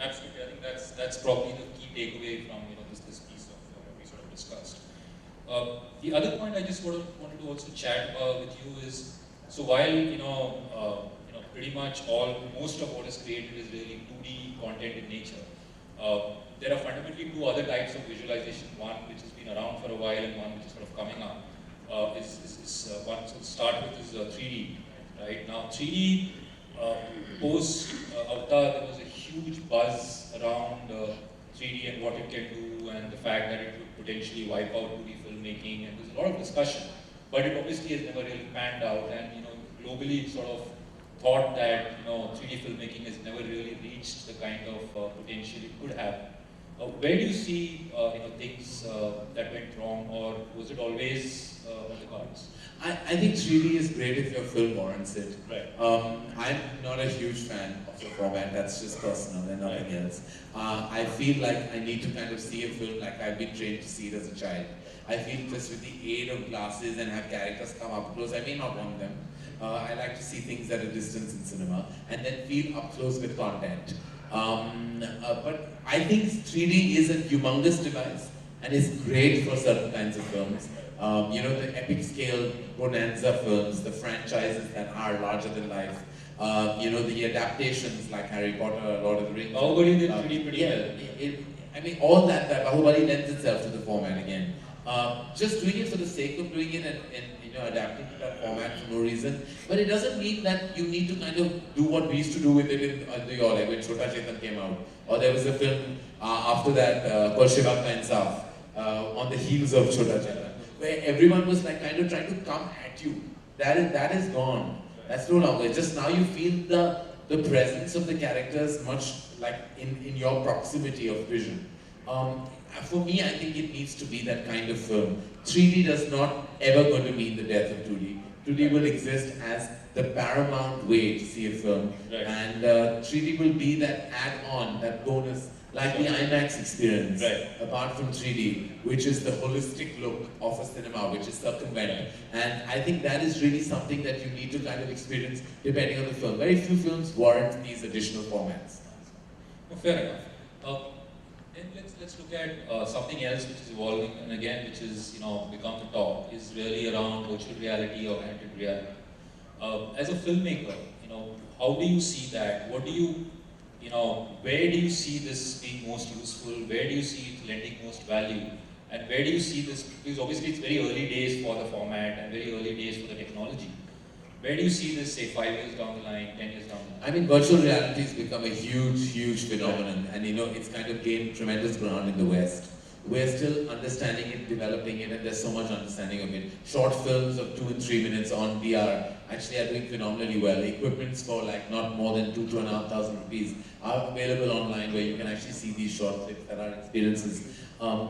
Absolutely, I think that's probably the key takeaway from this piece of what we sort of discussed. The other point I just wanted to also chat with you is, so while pretty much most of what is created is really 2D content in nature. There are fundamentally two other types of visualization. One which has been around for a while, and one which is sort of coming up. One to start with is 3D. Right now, 3D post Avatar, there was a huge buzz around 3D and what it can do, and the fact that it would potentially wipe out 2D filmmaking, and there's a lot of discussion. But it obviously has never really panned out, and globally it's sort of thought that 3D filmmaking has never really reached the kind of potential it could have. Where do you see things that went wrong, or was it always on the cards? I think 3D is great if your film warrants it. Right. I'm not a huge fan of the format, that's just personal and nothing else. I feel like I need to kind of see a film like I've been trained to see it as a child. I feel just with the aid of glasses and have characters come up close, I may not want them. I like to see things at a distance in cinema and then feel up close with content. But I think 3D is a humongous device and is great for certain kinds of films. The epic scale bonanza films, the franchises that are larger than life, the adaptations like Harry Potter, Lord of the Rings. Bahubali did pretty well. All that Bahubali lends itself to the format again. Just doing it for the sake of doing it and adapting to that format for no reason. But it doesn't mean that you need to kind of do what we used to do with it in New York, like when Chota Chetan came out. Or there was a film after that called Shiva Ka Insaf, on the heels of Chota Chetan, where everyone was like kind of trying to come at you. That is gone. That's no longer. Just now you feel the presence of the characters much like in your proximity of vision. For me, I think it needs to be that kind of film. 3D does not ever going to mean the death of 2D. 2D will exist as the paramount way to see a film, right. And 3D will be that add-on, that bonus, like the IMAX experience, right. Apart from 3D, which is the holistic look of a cinema, which is circumvent. And I think that is really something that you need to kind of experience depending on the film. Very few films warrant these additional formats. Well, fair enough. Then let's look at something else which is evolving, and again which is become the talk, is really around virtual reality or augmented reality. As a filmmaker, how do you see that? What do you where do you see this being most useful? Where do you see it lending most value? And where do you see this? Because obviously it's very early days for the format and very early days for the technology. Where do you see this, say, 5 years down the line, 10 years down the line? I mean, virtual reality has become a huge phenomenon, and it's kind of gained tremendous ground in the West. We're still understanding it, developing it, and there's so much understanding of it. Short films of 2 and 3 minutes on VR actually are doing phenomenally well. Equipments for like not more than 2,500 rupees are available online where you can actually see these short clips that are experiences.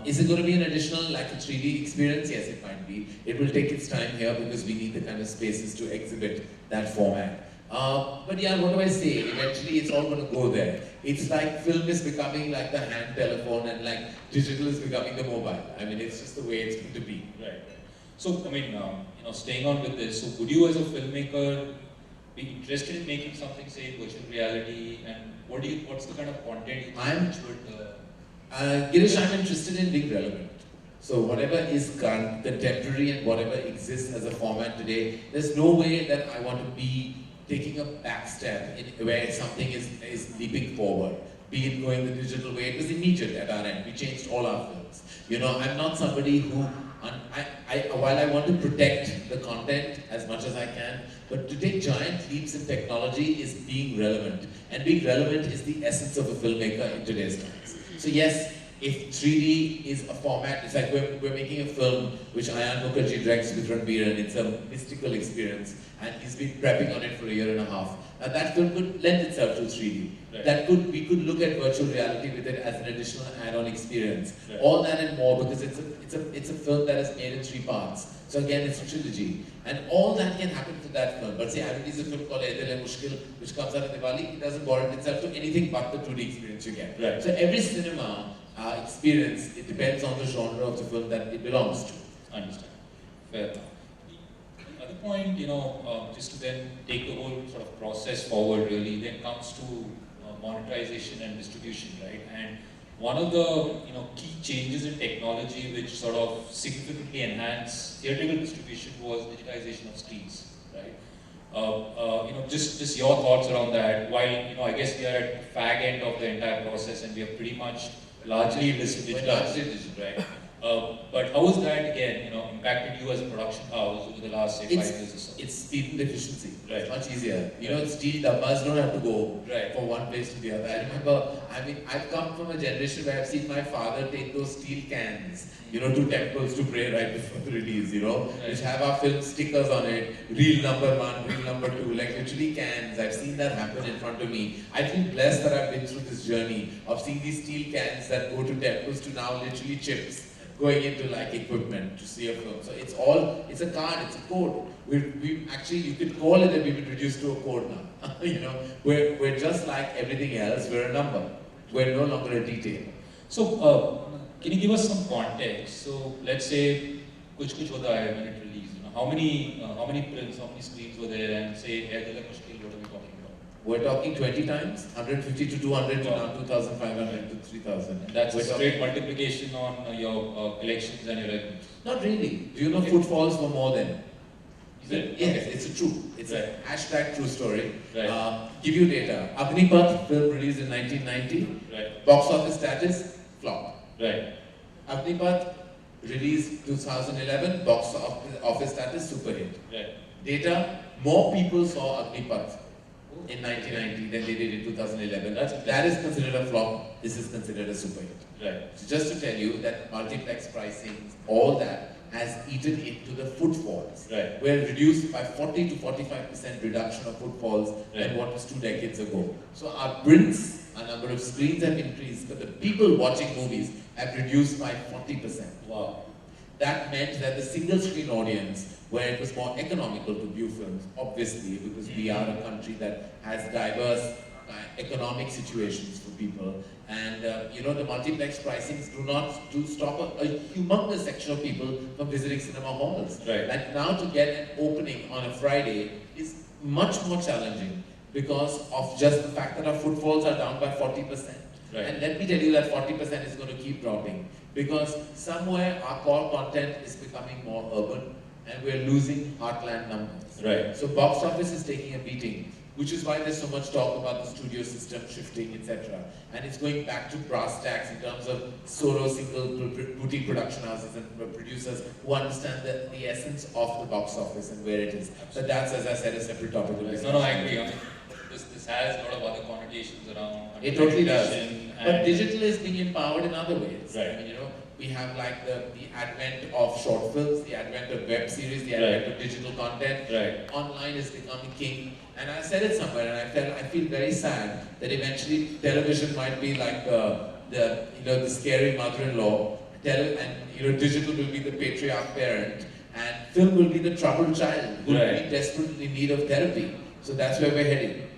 Is it going to be an additional, like a 3D experience? Yes, it might be. It will take its time here because we need the kind of spaces to exhibit that format. But yeah, what do I say? Eventually it's all going to go there. It's like film is becoming like the hand telephone and like digital is becoming the mobile. I mean, it's just the way it's going to be. Right. So, I mean, staying on with this, so would you as a filmmaker be interested in making something, say, virtual reality, and what's the kind of content you think which would... Girish, I'm interested in being relevant. So whatever is contemporary and whatever exists as a format today, there's no way that I want to be taking a back step in where something is leaping forward. Be it going the digital way, it was immediate at our end. We changed all our films. I'm not somebody who, while I want to protect the content as much as I can, but to take giant leaps in technology is being relevant. And being relevant is the essence of a filmmaker in today's times. So yes, if 3D is a format, it's like we're making a film which Ayan Mukherjee directs with Ranbir, and it's a mystical experience, and he's been prepping on it for a year and a half. And that film could lend itself to 3D. Right. We could look at virtual reality with it as an additional add-on experience. Right. All that and more, because it's a film that is made in 3 parts. So again, it's a trilogy. And all that can happen to that film. But say I release a film called Ae Dil Hai Mushkil, which comes out in Diwali, it doesn't warrant itself to anything but the 2D experience you get. Right. So every cinema experience, it depends on the genre of the film that it belongs to. Understand. Fair enough. The other point, just to then take the whole sort of process forward really, then comes to monetization and distribution, right? And one of the key changes in technology which sort of significantly enhanced theatrical distribution was digitization of screens, right? Just your thoughts around that. While I guess we are at the fag end of the entire process, and we are pretty much largely digitalized, right? But how has that again, impacted you as a production house over the last say 5 years or so? It's speed and efficiency. Right. It's much easier. Steel dabbas don't have to go Right. from one place to the other. I remember, I've come from a generation where I've seen my father take those steel cans, to temples to pray right before the release, Right. which have our film stickers on it, reel number 1, reel number 2, like literally cans. I've seen that happen in front of me. I feel blessed that I've been through this journey of seeing these steel cans that go to temples to now literally chips going into like equipment to see a film. So it's a card, it's a code. We actually, you could call it that we've been reduced to a code now. We're just like everything else, we're a number. We're no longer a detail. So, can you give us some context? So, let's say, Kuch Kuch Hota Hai when it released, how many prints, how many screens were there, and say, Hai Dil Hai Mushkil, what are we talking about? We're talking 20 times, 150 to 200 to now 2,500 to 3,000. That's a straight multiplication on your collections and your revenues. Not really. Do you know footfalls were more than? Is it? Yes, Okay. it's a true. It's Right. a hashtag true story. Right. Give you data. Agnipath film released in 1990. Right. Box office status, flop. Right. Agnipath released 2011. Box office status, super hit. Right. Data, more people saw Agnipath in 1990 than they did in 2011. That is considered a flop. This is considered a super hit. Right. So just to tell you that multiplex pricing, all that has eaten into the footfalls. Right. We're reduced by 40 to 45% reduction of footfalls than Right. what was 2 decades ago. So our prints, our number of screens have increased, but the people watching movies have reduced by 40%. Wow. That meant that the single screen audience, where it was more economical to view films, obviously, because we are a country that has diverse economic situations for people, and the multiplex pricings do stop a humongous section of people from visiting cinema halls. Right. Like now to get an opening on a Friday is much more challenging because of just the fact that our footfalls are down by 40%. Right. And let me tell you that 40% is going to keep dropping because somewhere our core content is becoming more urban and we're losing heartland numbers. Right. So box office is taking a beating, which is why there's so much talk about the studio system shifting, etc. And it's going back to brass tacks in terms of solo, single, boutique production houses and producers who understand the essence of the box office and where it is. But that's, as I said, a separate topic. No, I agree. I mean, this has a lot of other connotations around. It totally does. But And digital is being empowered in other ways. Right. I mean, we have like the advent of short films, the advent of web series, the advent of digital content. Right. Online is becoming king. And I said it somewhere, and I feel very sad that eventually television might be like the scary mother-in-law, and digital will be the patriarch parent, and film will be the troubled child who will be desperately in need of therapy. So that's where we're heading.